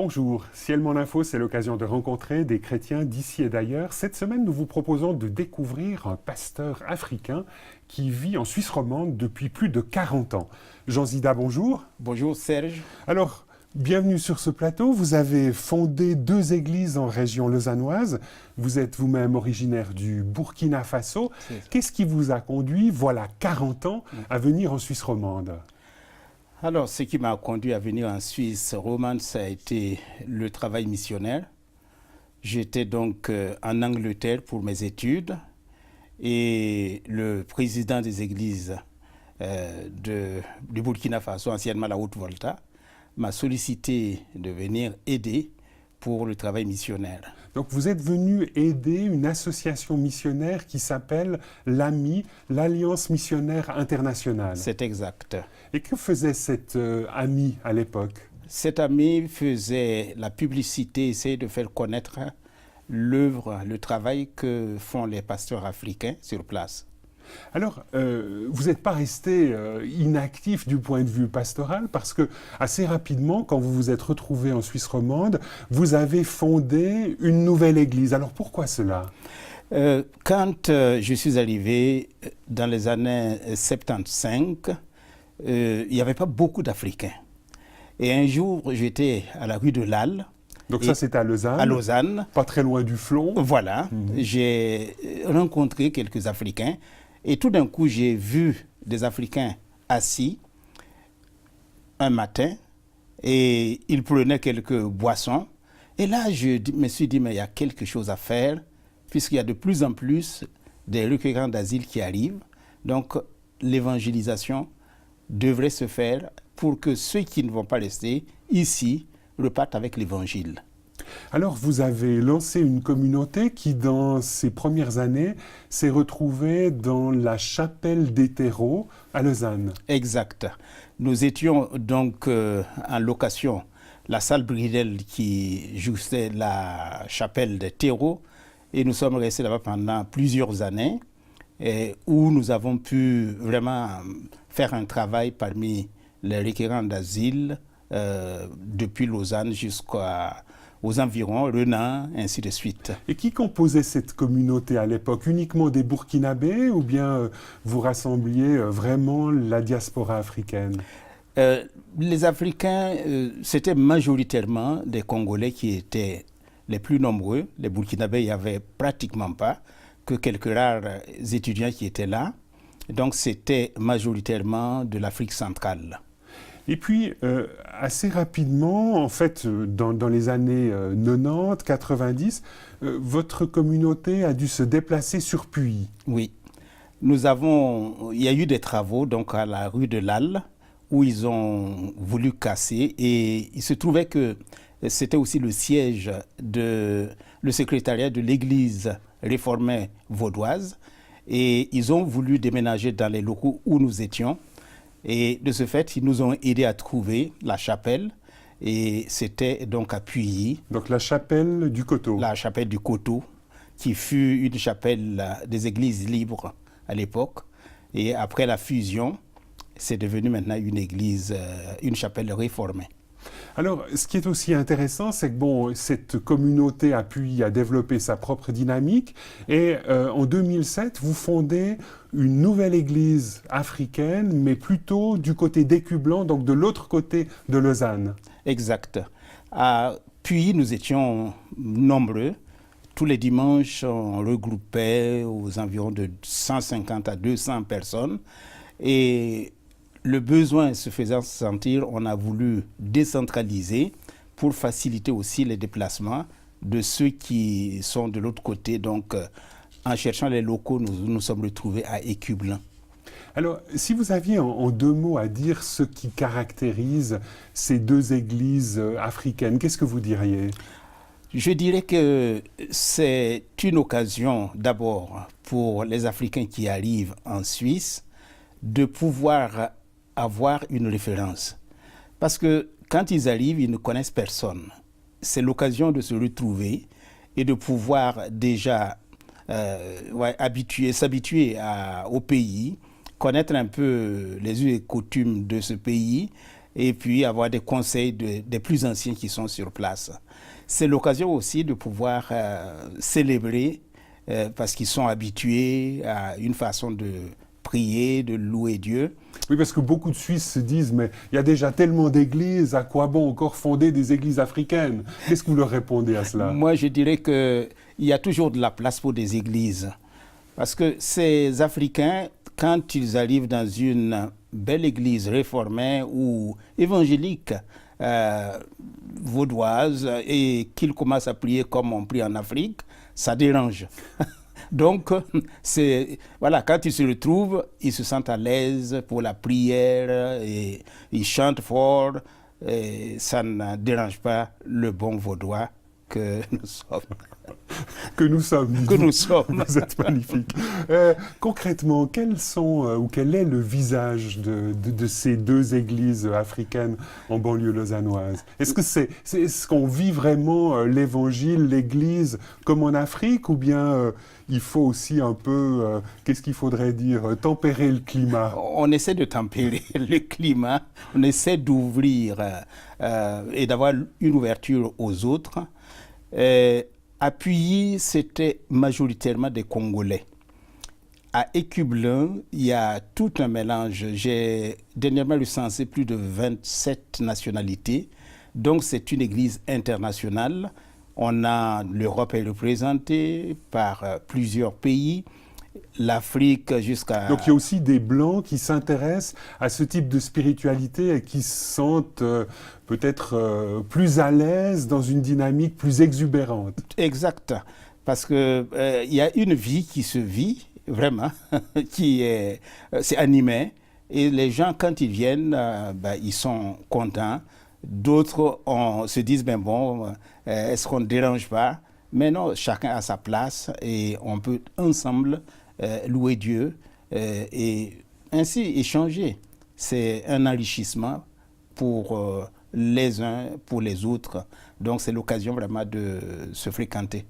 Bonjour, Ciel Mon Info, c'est l'occasion de rencontrer des chrétiens d'ici et d'ailleurs. Cette semaine, nous vous proposons de découvrir un pasteur africain qui vit en Suisse romande depuis plus de 40 ans. Jean Zida, bonjour. Bonjour Serge. Alors, bienvenue sur ce plateau. Vous avez fondé 2 églises en région lausannoise. Vous êtes vous-même originaire du Burkina Faso. Qu'est-ce qui vous a conduit, voilà 40 ans, à venir en Suisse romande ? Alors, ce qui m'a conduit à venir en Suisse romande, ça a été le travail missionnaire. J'étais donc en Angleterre pour mes études et le président des églises du Burkina Faso, anciennement la Haute-Volta, m'a sollicité de venir aider pour le travail missionnaire. Donc vous êtes venu aider une association missionnaire qui s'appelle l'AMI, l'Alliance missionnaire internationale. C'est exact. Et que faisait cette AMI à l'époque ? Cette AMI faisait la publicité, essayait de faire connaître l'œuvre, le travail que font les pasteurs africains sur place. Alors, vous n'êtes pas resté inactif du point de vue pastoral parce que assez rapidement, quand vous vous êtes retrouvé en Suisse romande, vous avez fondé une nouvelle église. Alors pourquoi cela ? Quand je suis arrivé dans les années 75, il n'y avait pas beaucoup d'Africains. Et un jour, j'étais à la rue de l'Halle. Donc ça, c'était à Lausanne. À Lausanne. Pas très loin du Flon. Voilà. J'ai rencontré quelques Africains. Et tout d'un coup, j'ai vu des Africains assis un matin et ils prenaient quelques boissons. Et là, je me suis dit, mais il y a quelque chose à faire puisqu'il y a de plus en plus des requérants d'asile qui arrivent. Donc, l'évangélisation devrait se faire pour que ceux qui ne vont pas rester ici repartent avec l'évangile. Alors, vous avez lancé une communauté qui, dans ses premières années, s'est retrouvée dans la chapelle des terreaux à Lausanne. Exact. Nous étions donc en location, la salle Bridel qui jouxtait la chapelle des terreaux, et nous sommes restés là-bas pendant plusieurs années, où nous avons pu vraiment faire un travail parmi les requérants d'asile depuis Lausanne jusqu'aux environs, Renan, ainsi de suite. Et qui composait cette communauté à l'époque ? Uniquement des Burkinabés ou bien vous rassembliez vraiment la diaspora africaine ? Les Africains, c'était majoritairement des Congolais qui étaient les plus nombreux. Les Burkinabés, il n'y avait pratiquement pas, que quelques rares étudiants qui étaient là. Donc c'était majoritairement de l'Afrique centrale. Et puis, assez rapidement, en fait, dans les années 90, 90, votre communauté a dû se déplacer sur Puy. Oui. Il y a eu des travaux donc, à la rue de l'Halle où ils ont voulu casser et il se trouvait que c'était aussi le siège le secrétariat de l'église réformée vaudoise et ils ont voulu déménager dans les locaux où nous étions. Et de ce fait, ils nous ont aidés à trouver la chapelle. Et c'était donc à Puyi. Donc la chapelle du Coteau. La chapelle du Coteau, qui fut une chapelle des églises libres à l'époque. Et après la fusion, c'est devenu maintenant une chapelle réformée. Alors, ce qui est aussi intéressant, c'est que cette communauté à Puyi a développé sa propre dynamique et en 2007, vous fondez une nouvelle église africaine, mais plutôt du côté d'Écublanc, donc de l'autre côté de Lausanne. Exact. À Puyi, nous étions nombreux. Tous les dimanches, on regroupait aux environs de 150 à 200 personnes et le besoin se faisant sentir, on a voulu décentraliser pour faciliter aussi les déplacements de ceux qui sont de l'autre côté. Donc, en cherchant les locaux, nous nous sommes retrouvés à Écublanc. Alors, si vous aviez en 2 mots à dire ce qui caractérise ces 2 églises africaines, qu'est-ce que vous diriez ? Je dirais que c'est une occasion d'abord pour les Africains qui arrivent en Suisse de pouvoir avoir une référence. Parce que quand ils arrivent, ils ne connaissent personne. C'est l'occasion de se retrouver et de pouvoir déjà s'habituer au pays, connaître un peu les us et coutumes de ce pays et puis avoir des conseils des plus anciens qui sont sur place. C'est l'occasion aussi de pouvoir célébrer parce qu'ils sont habitués à une façon de prier, de louer Dieu. Oui, parce que beaucoup de Suisses se disent, mais il y a déjà tellement d'églises, à quoi bon encore fonder des églises africaines? Qu'est-ce que vous leur répondez à cela? Moi, je dirais qu'il y a toujours de la place pour des églises. Parce que ces Africains, quand ils arrivent dans une belle église réformée ou évangélique, vaudoise, et qu'ils commencent à prier comme on prie en Afrique, ça dérange. Donc, voilà, quand ils se retrouvent, ils se sentent à l'aise pour la prière et ils chantent fort. Et ça ne dérange pas le bon vaudois que nous sommes. Que nous sommes. Que nous sommes. Vous êtes magnifique. Concrètement, quel est le visage de ces deux églises africaines en banlieue lausannoise? Est-ce que est-ce qu'on vit vraiment l'évangile, l'église comme en Afrique, ou bien il faut aussi un peu, qu'est-ce qu'il faudrait dire, tempérer le climat? On essaie de tempérer le climat, on essaie d'ouvrir et d'avoir une ouverture aux autres. Appuyé, c'était majoritairement des Congolais. À Écublin, il y a tout un mélange. J'ai dernièrement recensé plus de 27 nationalités. Donc, c'est une église internationale. L'Europe est représentée par plusieurs pays. L'Afrique jusqu'à... Donc il y a aussi des Blancs qui s'intéressent à ce type de spiritualité et qui se sentent peut-être plus à l'aise dans une dynamique plus exubérante. Exact. Parce qu'il y a une vie qui se vit, vraiment, c'est animé. Et les gens, quand ils viennent, ils sont contents. D'autres se disent, est-ce qu'on ne dérange pas? Mais non, chacun a sa place et on peut ensemble louer Dieu et ainsi échanger. C'est un enrichissement pour les uns, pour les autres. Donc c'est l'occasion vraiment de se fréquenter.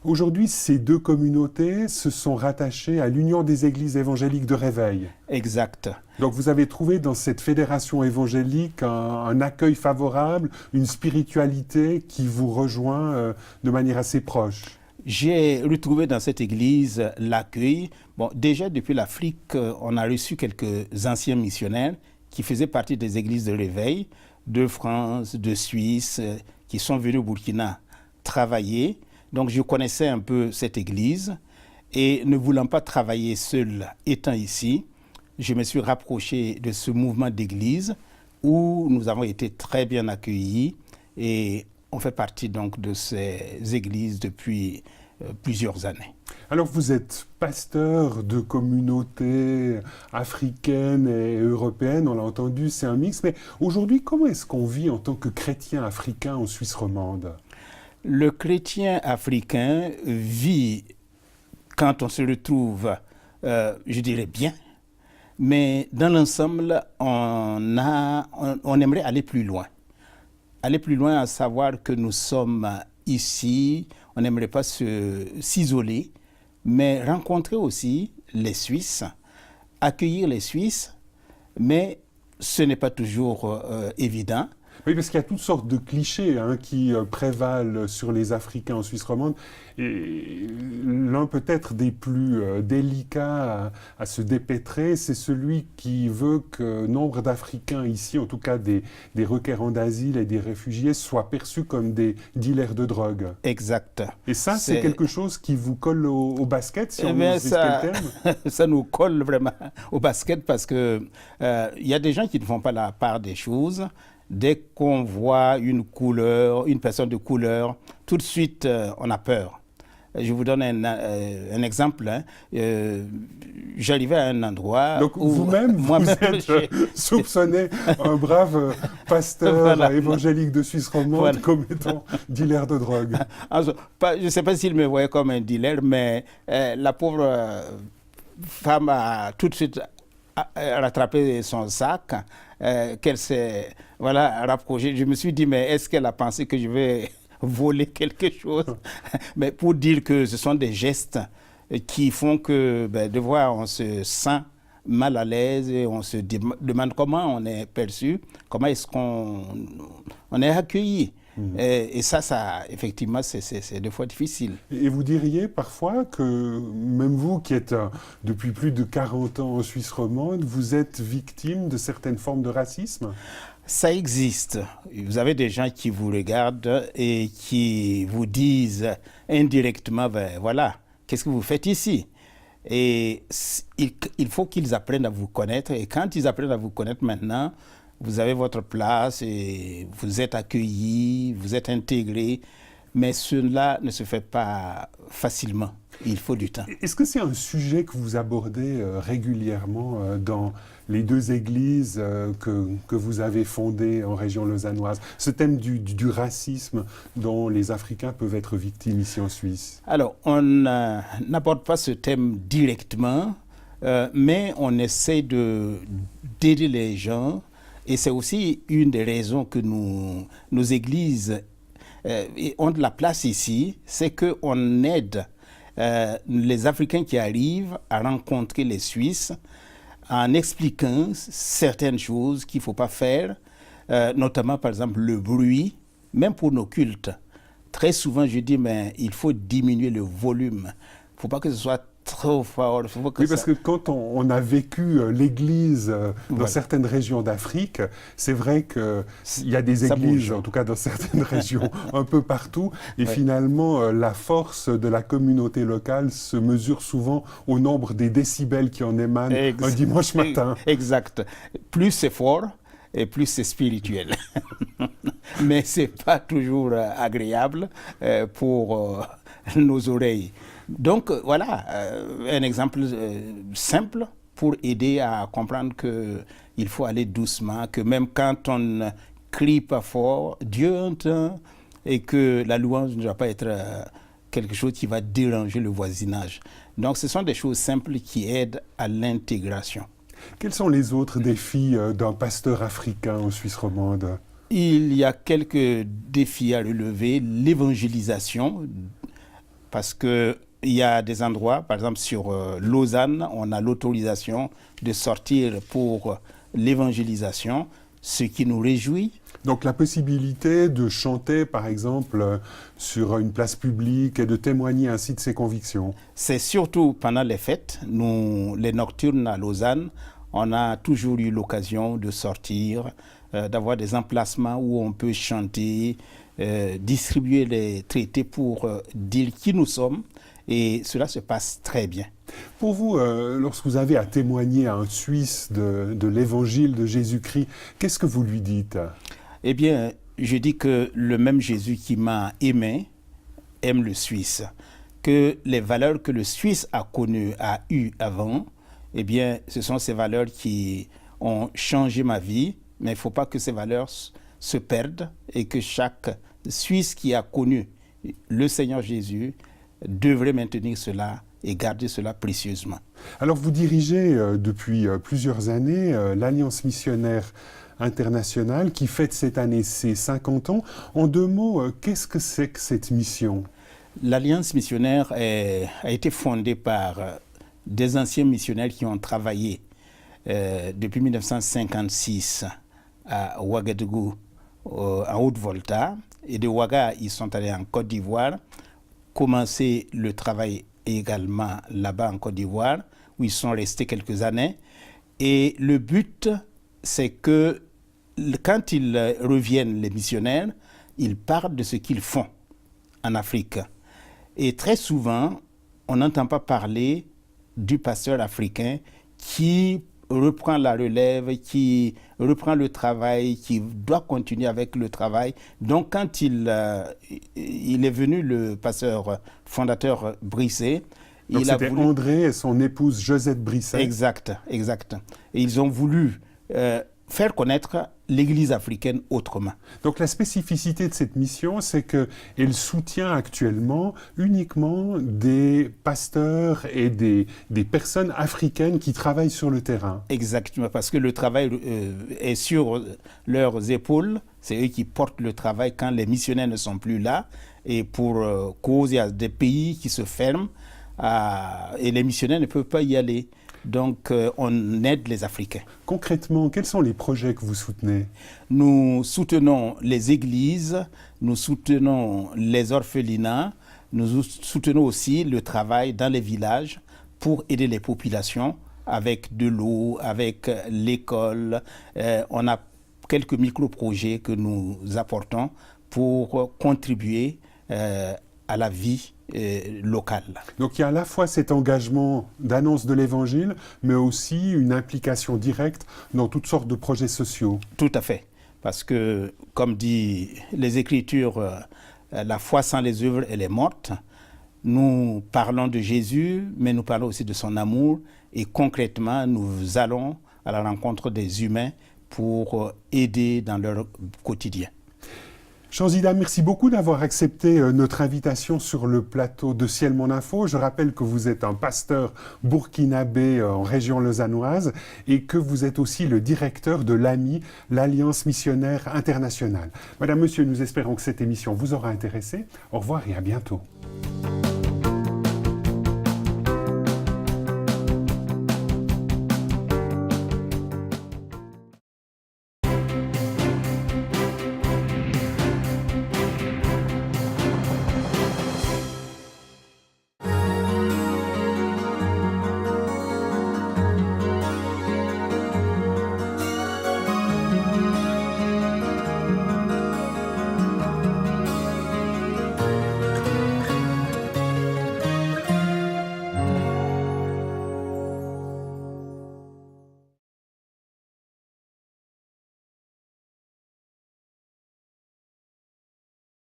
Aujourd'hui, ces deux communautés se sont rattachées à l'Union des Églises évangéliques de Réveil. Exact. Donc vous avez trouvé dans cette fédération évangélique un accueil favorable, une spiritualité qui vous rejoint de manière assez proche. J'ai retrouvé dans cette église l'accueil. Déjà depuis l'Afrique, on a reçu quelques anciens missionnaires qui faisaient partie des églises de Réveil, de France, de Suisse, qui sont venus au Burkina travailler. Donc je connaissais un peu cette église et ne voulant pas travailler seul étant ici, je me suis rapproché de ce mouvement d'église où nous avons été très bien accueillis et on fait partie donc de ces églises depuis plusieurs années. Alors vous êtes pasteur de communautés africaines et européennes, on l'a entendu, c'est un mix, mais aujourd'hui comment est-ce qu'on vit en tant que chrétien africain en Suisse romande? Le chrétien africain vit, quand on se retrouve, je dirais bien, mais dans l'ensemble, on aimerait aller plus loin. Aller plus loin à savoir que nous sommes ici, on n'aimerait pas s'isoler, mais rencontrer aussi les Suisses, accueillir les Suisses, mais ce n'est pas toujours évident. Oui, parce qu'il y a toutes sortes de clichés qui prévalent sur les Africains en Suisse romande. Et l'un peut-être des plus délicats à se dépêtrer, c'est celui qui veut que nombre d'Africains ici, en tout cas des requérants d'asile et des réfugiés, soient perçus comme des dealers de drogue. Exact. Et ça, c'est quelque chose qui vous colle au basket, si on ose expliquer le terme? Ça nous colle vraiment au basket parce qu'il y a des gens qui ne font pas la part des choses. Dès qu'on voit une personne de couleur, tout de suite, on a peur. Je vous donne un exemple. J'arrivais à un endroit donc où vous-même, vous êtes soupçonné un brave pasteur évangélique de Suisse romande comme étant dealer de drogue. Alors, je ne sais pas s'il me voyait comme un dealer, mais la pauvre femme a tout de suite rattrapé son sac, qu'elle s'est rapprochée. Je me suis dit, mais est-ce qu'elle a pensé que je vais voler quelque chose? Mais pour dire que ce sont des gestes qui font que, de voir, on se sent mal à l'aise et on se demande comment on est perçu, comment est-ce qu'on est accueilli. Et ça, effectivement, c'est des fois difficile. Et vous diriez parfois que même vous qui êtes depuis plus de 40 ans en Suisse romande, vous êtes victime de certaines formes de racisme? Ça existe. Vous avez des gens qui vous regardent et qui vous disent indirectement, ben voilà, qu'est-ce que vous faites ici? Et il faut qu'ils apprennent à vous connaître. Et quand ils apprennent à vous connaître maintenant, vous avez votre place et vous êtes accueillis, vous êtes intégrés. Mais cela ne se fait pas facilement. Il faut du temps. Est-ce que c'est un sujet que vous abordez régulièrement dans les deux églises que vous avez fondées en région lausannoise? Ce thème du racisme dont les Africains peuvent être victimes ici en Suisse? Alors, on n'aborde pas ce thème directement, mais on essaie d'aider les gens. Et c'est aussi une des raisons que nos églises ont de la place ici, c'est qu'on aide les Africains qui arrivent à rencontrer les Suisses en expliquant certaines choses qu'il ne faut pas faire, notamment par exemple le bruit, même pour nos cultes. Très souvent je dis mais il faut diminuer le volume, il ne faut pas que ce soit trop fort. Oui, parce que quand on a vécu l'Église dans certaines régions d'Afrique, c'est vrai qu'il y a des églises, en tout cas dans certaines régions, un peu partout, et finalement la force de la communauté locale se mesure souvent au nombre des décibels qui en émanent un dimanche matin. Exact. Plus c'est fort, et plus c'est spirituel. Mais ce n'est pas toujours agréable pour nos oreilles. Donc voilà, un exemple simple pour aider à comprendre qu'il faut aller doucement, que même quand on ne crie pas fort, Dieu entend et que la louange ne doit pas être quelque chose qui va déranger le voisinage. Donc ce sont des choses simples qui aident à l'intégration. Quels sont les autres défis d'un pasteur africain en Suisse romande? Il y a quelques défis à relever. L'évangélisation, parce qu'il y a des endroits, par exemple sur Lausanne, on a l'autorisation de sortir pour l'évangélisation, ce qui nous réjouit. Donc la possibilité de chanter, par exemple, sur une place publique et de témoigner ainsi de ses convictions. C'est surtout pendant les fêtes, nous, les nocturnes à Lausanne, on a toujours eu l'occasion de sortir, d'avoir des emplacements où on peut chanter, distribuer les traités pour dire qui nous sommes, et cela se passe très bien. Pour vous, lorsque vous avez à témoigner à un Suisse de l'évangile de Jésus-Christ, qu'est-ce que vous lui dites? Eh bien, je dis que le même Jésus qui m'a aimé aime le Suisse, que les valeurs que le Suisse a connues, a eues avant, eh bien, ce sont ces valeurs qui ont changé ma vie, mais il ne faut pas que ces valeurs se perdent et que chaque Suisse qui a connu le Seigneur Jésus devrait maintenir cela et garder cela précieusement. Alors, vous dirigez depuis plusieurs années l'Alliance missionnaire internationale qui fête cette année ses 50 ans. En deux mots, qu'est-ce que c'est que cette mission? L'Alliance missionnaire a été fondée par des anciens missionnaires qui ont travaillé depuis 1956 à Ouagadougou, en Haute-Volta. Et de Ouaga, ils sont allés en Côte d'Ivoire, commencer le travail également là-bas en Côte d'Ivoire, où ils sont restés quelques années. Et le but, c'est que quand ils reviennent, les missionnaires, ils parlent de ce qu'ils font en Afrique. Et très souvent, on n'entend pas parler du pasteur africain qui reprend la relève, qui reprend le travail, qui doit continuer avec le travail. Donc quand il est venu, le pasteur fondateur Brisset, donc c'était André et son épouse Josette Brisset. Exact, exact. Et ils ont voulu faire connaître l'Église africaine autrement. Donc la spécificité de cette mission, c'est qu'elle soutient actuellement uniquement des pasteurs et des personnes africaines qui travaillent sur le terrain. Exactement, parce que le travail est sur leurs épaules. C'est eux qui portent le travail quand les missionnaires ne sont plus là. Et pour cause, il y a des pays qui se ferment et les missionnaires ne peuvent pas y aller. Donc, on aide les Africains. Concrètement, quels sont les projets que vous soutenez? Nous soutenons les églises, nous soutenons les orphelinats, nous soutenons aussi le travail dans les villages pour aider les populations avec de l'eau, avec l'école. On a quelques micro-projets que nous apportons pour contribuer à la vie locale. Donc il y a à la fois cet engagement d'annonce de l'Évangile, mais aussi une implication directe dans toutes sortes de projets sociaux. Tout à fait. Parce que, comme dit les Écritures, la foi sans les œuvres, elle est morte. Nous parlons de Jésus, mais nous parlons aussi de son amour. Et concrètement, nous allons à la rencontre des humains pour aider dans leur quotidien. Chanzida, merci beaucoup d'avoir accepté notre invitation sur le plateau de Ciel Mon Info. Je rappelle que vous êtes un pasteur burkinabé en région lausannoise et que vous êtes aussi le directeur de l'AMI, l'Alliance missionnaire internationale. Madame, Monsieur, nous espérons que cette émission vous aura intéressé. Au revoir et à bientôt.